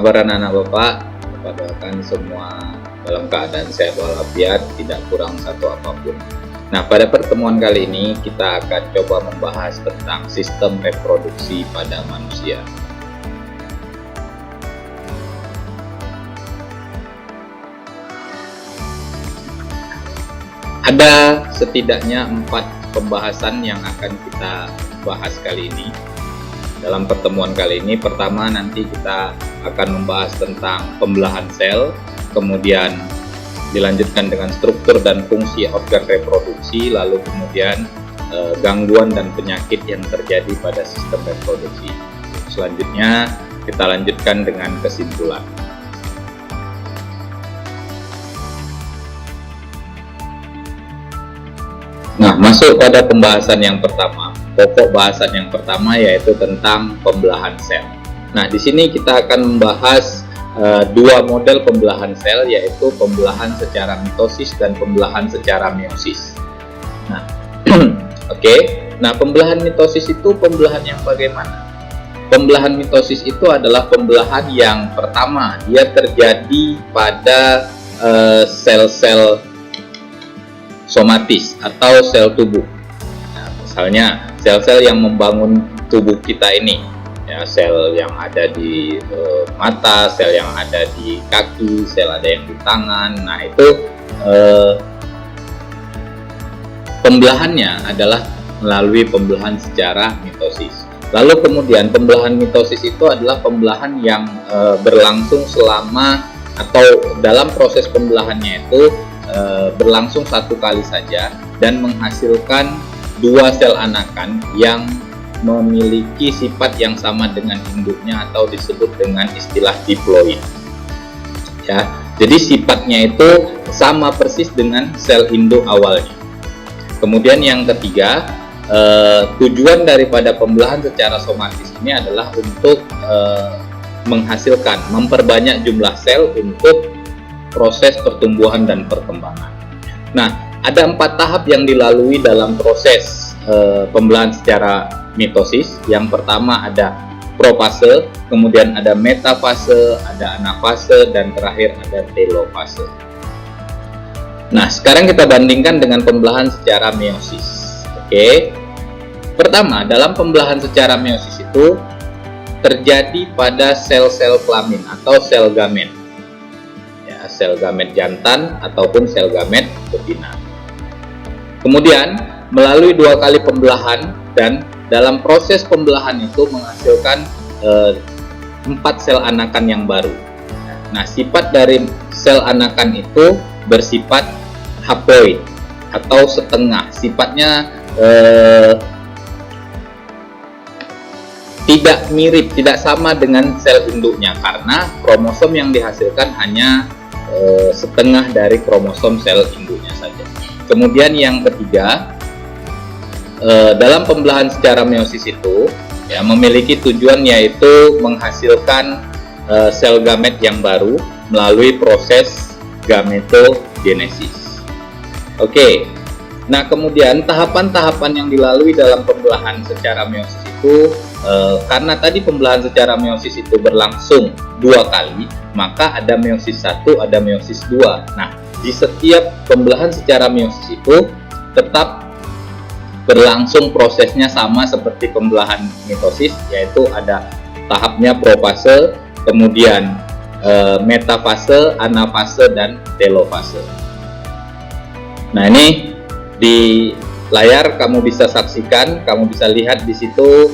kabar anak-anak Bapak? Bapak doakan semua dalam keadaan sehat walafiat, tidak kurang satu apapun. Nah, pada pertemuan kali ini kita akan coba membahas tentang sistem reproduksi pada manusia. Ada setidaknya 4 pembahasan yang akan kita bahas kali ini. Dalam pertemuan kali ini, pertama nanti kita akan membahas tentang pembelahan sel, kemudian dilanjutkan dengan struktur dan fungsi organ reproduksi, lalu kemudian gangguan dan penyakit yang terjadi pada sistem reproduksi. Selanjutnya kita lanjutkan dengan kesimpulan. Nah, masuk pada pembahasan yang pertama. Pokok bahasan yang pertama yaitu tentang pembelahan sel. Nah, di sini kita akan membahas dua model pembelahan sel, yaitu pembelahan secara mitosis dan pembelahan secara meiosis. Nah, oke. Nah, pembelahan mitosis itu pembelahan yang bagaimana? Pembelahan mitosis itu adalah pembelahan yang pertama, dia terjadi pada sel-sel somatis atau sel tubuh. Nah, misalnya sel-sel yang membangun tubuh kita ini, ya, sel yang ada di mata, sel yang ada di kaki, sel ada yang di tangan. Nah, itu pembelahannya adalah melalui pembelahan secara mitosis. Lalu kemudian pembelahan mitosis itu adalah pembelahan yang berlangsung selama atau dalam proses pembelahannya itu berlangsung satu kali saja dan menghasilkan dua sel anakan yang memiliki sifat yang sama dengan induknya atau disebut dengan istilah diploid. Ya, jadi sifatnya itu sama persis dengan sel induk awalnya. Kemudian yang ketiga, tujuan daripada pembelahan secara somatis ini adalah untuk menghasilkan, memperbanyak jumlah sel untuk proses pertumbuhan dan perkembangan. Nah, ada 4 tahap yang dilalui dalam proses pembelahan secara mitosis. Yang pertama ada profase, kemudian ada metafase, ada anafase, dan terakhir ada telofase. Nah, sekarang kita bandingkan dengan pembelahan secara meiosis. Oke. Pertama, dalam pembelahan secara meiosis itu terjadi pada sel-sel kelamin atau sel gamet. Ya, sel gamet jantan ataupun sel gamet betina. Kemudian melalui 2 kali pembelahan, dan dalam proses pembelahan itu menghasilkan 4 sel anakan yang baru. Nah, sifat dari sel anakan itu bersifat haploid atau setengah. Sifatnya tidak mirip, tidak sama dengan sel induknya karena kromosom yang dihasilkan hanya setengah dari kromosom sel induknya saja. Kemudian yang ketiga, dalam pembelahan secara meiosis itu ya, memiliki tujuan yaitu menghasilkan sel gamet yang baru melalui proses gametogenesis. Oke. Nah, kemudian tahapan-tahapan yang dilalui dalam pembelahan secara meiosis itu karena tadi pembelahan secara meiosis itu berlangsung 2 kali, maka ada meiosis 1, ada meiosis 2. Nah, di setiap pembelahan secara meiosis itu tetap berlangsung prosesnya sama seperti pembelahan mitosis, yaitu ada tahapnya profase, kemudian metafase, anafase, dan telofase. Nah, ini di layar kamu bisa saksikan, kamu bisa lihat di situ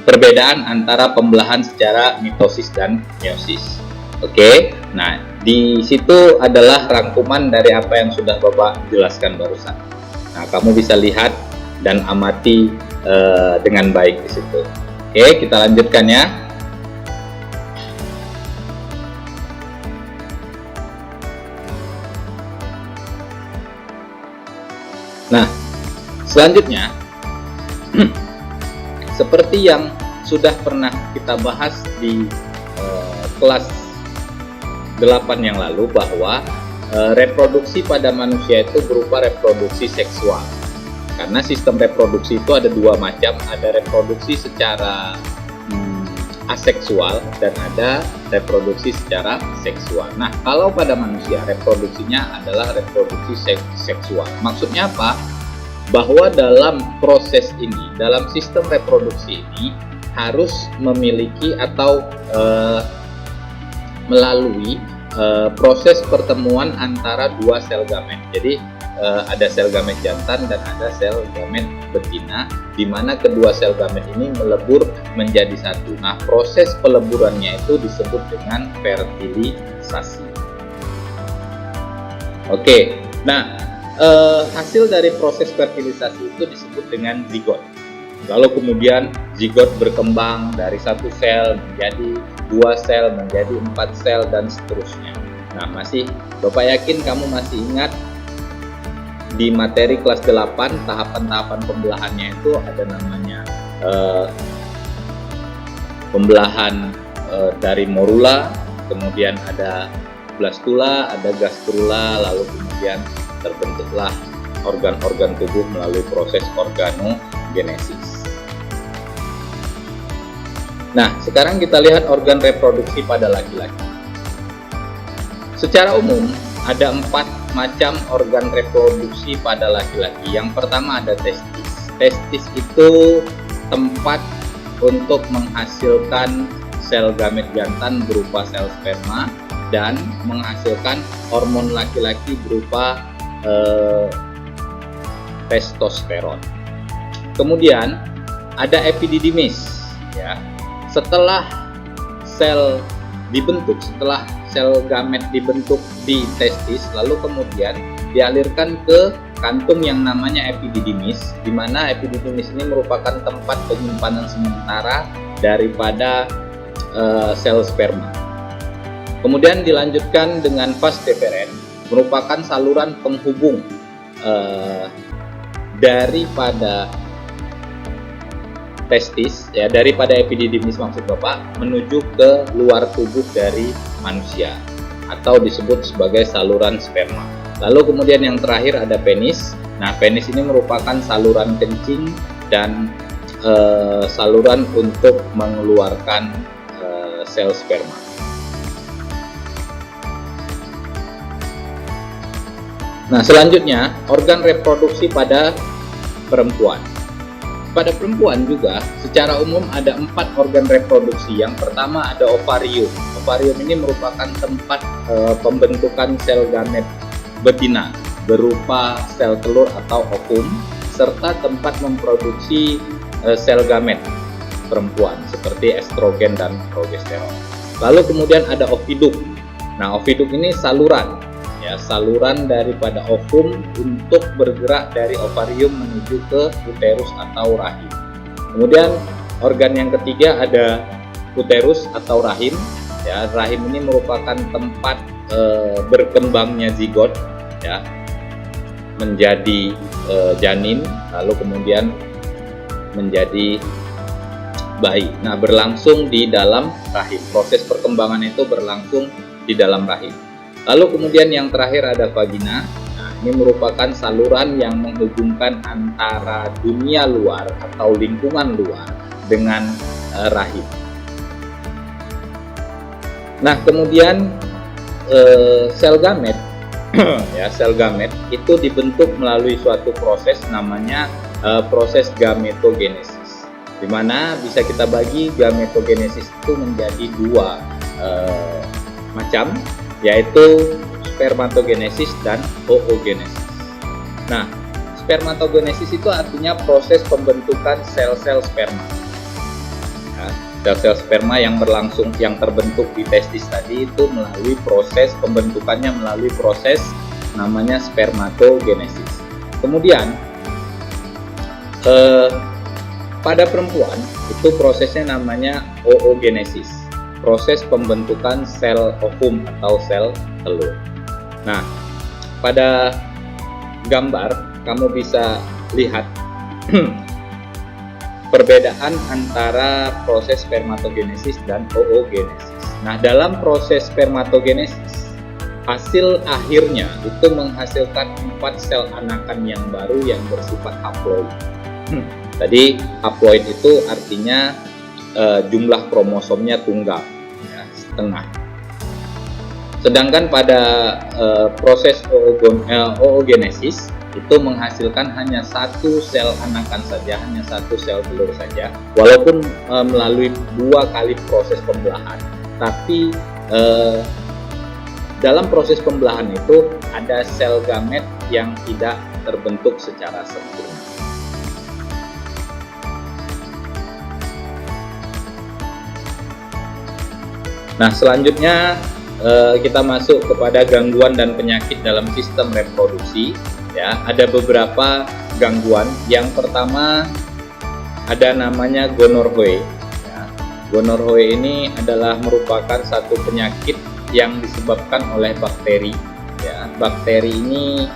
perbedaan antara pembelahan secara mitosis dan meiosis. Oke, nah di situ adalah rangkuman dari apa yang sudah Bapak jelaskan barusan. Nah, kamu bisa lihat dan amati dengan baik di situ. Oke, kita lanjutkan ya. Nah, selanjutnya seperti yang sudah pernah kita bahas di kelas 8 yang lalu, bahwa reproduksi pada manusia itu berupa reproduksi seksual. Karena sistem reproduksi itu ada 2 macam, ada reproduksi secara aseksual dan ada reproduksi secara seksual. Nah, kalau pada manusia reproduksinya adalah reproduksi seksual. Maksudnya apa? Bahwa dalam proses ini, dalam sistem reproduksi ini harus memiliki atau melalui proses pertemuan antara dua sel gamet. Jadi ada sel gamet jantan dan ada sel gamet betina, di mana kedua sel gamet ini melebur menjadi satu. Nah, proses peleburannya itu disebut dengan fertilisasi. Oke, nah hasil dari proses fertilisasi itu disebut dengan zigot. Lalu kemudian zigot berkembang dari satu sel menjadi 2 sel, menjadi 4 sel, dan seterusnya. Nah, Bapak yakin kamu masih ingat di materi kelas 8 tahapan-tahapan pembelahannya itu ada namanya pembelahan dari morula, kemudian ada blastula, ada gastrula, lalu kemudian terbentuklah organ-organ tubuh melalui proses organogenesis. Nah, sekarang kita lihat organ reproduksi pada laki-laki. Secara umum, ada 4 macam organ reproduksi pada laki-laki. Yang pertama ada testis. Testis itu tempat untuk menghasilkan sel gamet jantan berupa sel sperma dan menghasilkan hormon laki-laki berupa testosteron. Kemudian ada epididymis, ya. Setelah sel dibentuk, setelah sel gamet dibentuk di testis, lalu kemudian dialirkan ke kantung yang namanya epididymis, di mana epididymis ini merupakan tempat penyimpanan sementara daripada sel sperma. Kemudian dilanjutkan dengan vas deferens, merupakan saluran penghubung daripada testis, ya, daripada epididymis maksud Bapak, menuju ke luar tubuh dari manusia atau disebut sebagai saluran sperma. Lalu kemudian yang terakhir ada penis. Nah, penis ini merupakan saluran kencing dan saluran untuk mengeluarkan sel sperma. Nah, selanjutnya organ reproduksi pada perempuan. Pada perempuan juga secara umum ada 4 organ reproduksi. Yang pertama ada ovarium. Ovarium ini merupakan tempat pembentukan sel gamet betina berupa sel telur atau ovum, serta tempat memproduksi sel gamet perempuan seperti estrogen dan progesteron. Lalu kemudian ada oviduk. Nah, oviduk ini saluran, ya, saluran daripada ovum untuk bergerak dari ovarium menuju ke uterus atau rahim. Kemudian organ yang ketiga ada uterus atau rahim, ya. Rahim ini merupakan tempat berkembangnya zigot, ya, menjadi janin, lalu kemudian menjadi bayi. Nah, berlangsung di dalam rahim. Proses perkembangan itu berlangsung di dalam rahim. Lalu kemudian yang terakhir ada vagina. Nah, ini merupakan saluran yang menghubungkan antara dunia luar atau lingkungan luar dengan rahim. Nah, kemudian sel gamet ya, sel gamet itu dibentuk melalui suatu proses namanya proses gametogenesis, di mana bisa kita bagi gametogenesis itu menjadi 2 macam, yaitu spermatogenesis dan oogenesis. Nah, spermatogenesis itu artinya proses pembentukan sel-sel sperma. Sel-sel sperma yang berlangsung, yang terbentuk di testis tadi itu melalui proses pembentukannya melalui proses namanya spermatogenesis. Kemudian pada perempuan itu prosesnya namanya oogenesis, proses pembentukan sel ovum atau sel telur. Nah, pada gambar kamu bisa lihat perbedaan antara proses spermatogenesis dan oogenesis. Nah, dalam proses spermatogenesis, hasil akhirnya itu menghasilkan 4 sel anakan yang baru yang bersifat haploid. Tadi haploid itu artinya jumlah kromosomnya tunggal, ya, setengah. Sedangkan pada proses oogenesis itu menghasilkan hanya satu sel anakan saja, hanya satu sel telur saja, walaupun melalui 2 kali proses pembelahan. Tapi dalam proses pembelahan itu ada sel gamet yang tidak terbentuk secara sempurna. Nah, selanjutnya kita masuk kepada gangguan dan penyakit dalam sistem reproduksi. Ya, ada beberapa gangguan. Yang pertama ada namanya gonorrhoe. Ya, gonorrhoe ini adalah merupakan satu penyakit yang disebabkan oleh bakteri. Ya, bakteri ini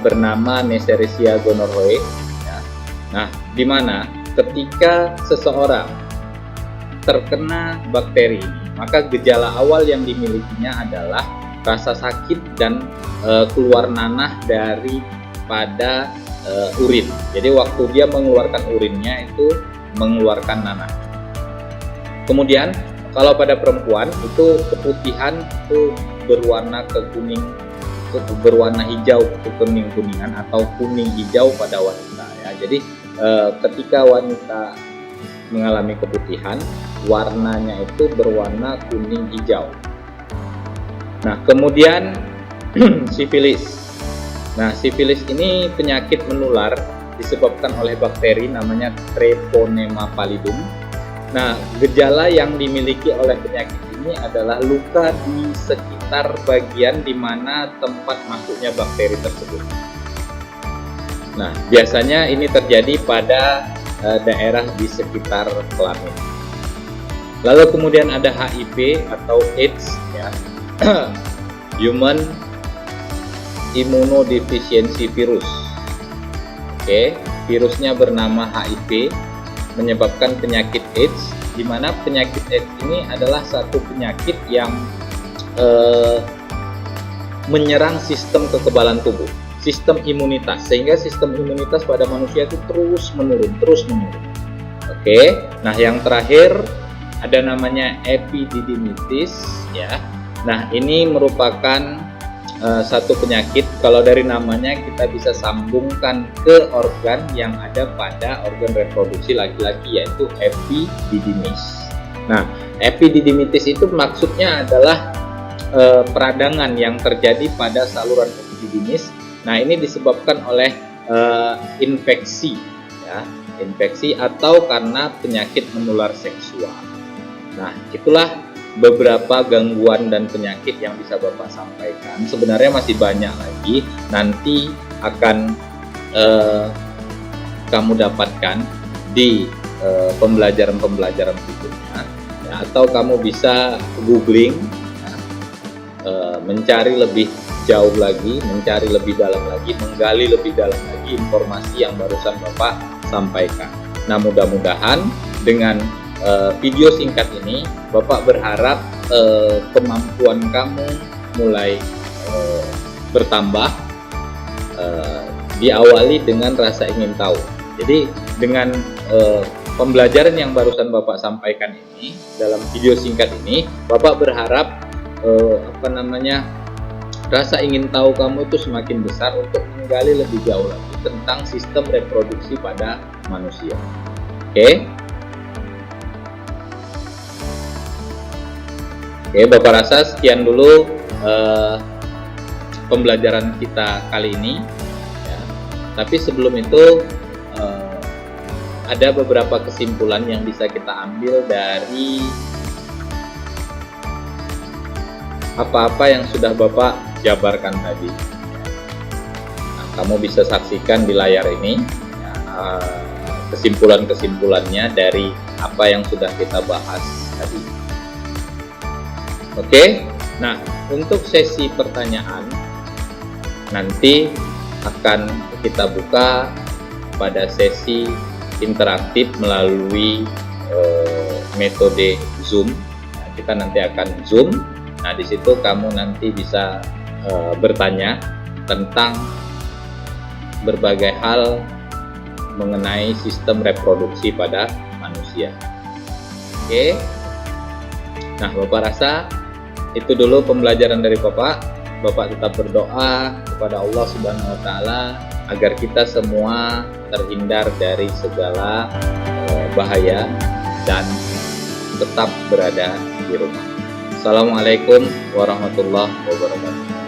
bernama Neisseria gonorrhoeae. Ya. Nah, di mana ketika seseorang terkena bakteri ini, maka gejala awal yang dimilikinya adalah rasa sakit dan keluar nanah daripada urin. Jadi waktu dia mengeluarkan urinnya itu mengeluarkan nanah. Kemudian kalau pada perempuan itu keputihan itu berwarna berwarna hijau ke kuningan atau kuning hijau pada wanita, ya. Jadi ketika wanita mengalami keputihan, warnanya itu berwarna kuning hijau. Nah, kemudian sifilis. Nah, sifilis ini penyakit menular disebabkan oleh bakteri namanya Treponema pallidum. Nah, gejala yang dimiliki oleh penyakit ini adalah luka di sekitar bagian di mana tempat masuknya bakteri tersebut. Nah, biasanya ini terjadi pada daerah di sekitar kelamin. Lalu kemudian ada HIV atau AIDS, ya. Human Immunodeficiency Virus. Oke, virusnya bernama HIV, menyebabkan penyakit AIDS, di mana penyakit AIDS ini adalah satu penyakit yang menyerang sistem kekebalan tubuh, sistem imunitas, sehingga sistem imunitas pada manusia itu terus menurun. Oke, nah yang terakhir ada namanya epididymitis, ya. Nah, ini merupakan satu penyakit, kalau dari namanya kita bisa sambungkan ke organ yang ada pada organ reproduksi laki-laki, yaitu epididymis. Nah, epididymitis itu maksudnya adalah peradangan yang terjadi pada saluran epididymis. Nah, ini disebabkan oleh infeksi, ya, infeksi atau karena penyakit menular seksual. Nah, itulah beberapa gangguan dan penyakit yang bisa Bapak sampaikan. Sebenarnya masih banyak lagi, nanti akan kamu dapatkan di pembelajaran-pembelajaran berikutnya, ya, atau kamu bisa googling, ya, mencari lebih jauh lagi, mencari lebih dalam lagi, menggali lebih dalam lagi informasi yang barusan Bapak sampaikan. Nah, mudah-mudahan dengan video singkat ini Bapak berharap kemampuan kamu mulai bertambah, diawali dengan rasa ingin tahu. Jadi dengan pembelajaran yang barusan Bapak sampaikan ini dalam video singkat ini, Bapak berharap rasa ingin tahu kamu itu semakin besar untuk menggali lebih jauh lagi tentang sistem reproduksi pada manusia. Oke, Bapak rasa sekian dulu pembelajaran kita kali ini, ya. Tapi sebelum itu ada beberapa kesimpulan yang bisa kita ambil dari apa-apa yang sudah Bapak jabarkan tadi. Nah, kamu bisa saksikan di layar ini, ya, kesimpulan-kesimpulannya dari apa yang sudah kita bahas tadi. Oke, nah untuk sesi pertanyaan nanti akan kita buka pada sesi interaktif melalui metode Zoom. Nah, kita nanti akan Zoom. Nah, di situ kamu nanti bisa bertanya tentang berbagai hal mengenai sistem reproduksi pada manusia. Oke. Nah, Bapak rasa itu dulu pembelajaran dari Bapak. Bapak tetap berdoa kepada Allah Subhanahu wa taala agar kita semua terhindar dari segala bahaya dan tetap berada di rumah. Assalamualaikum warahmatullahi wabarakatuh.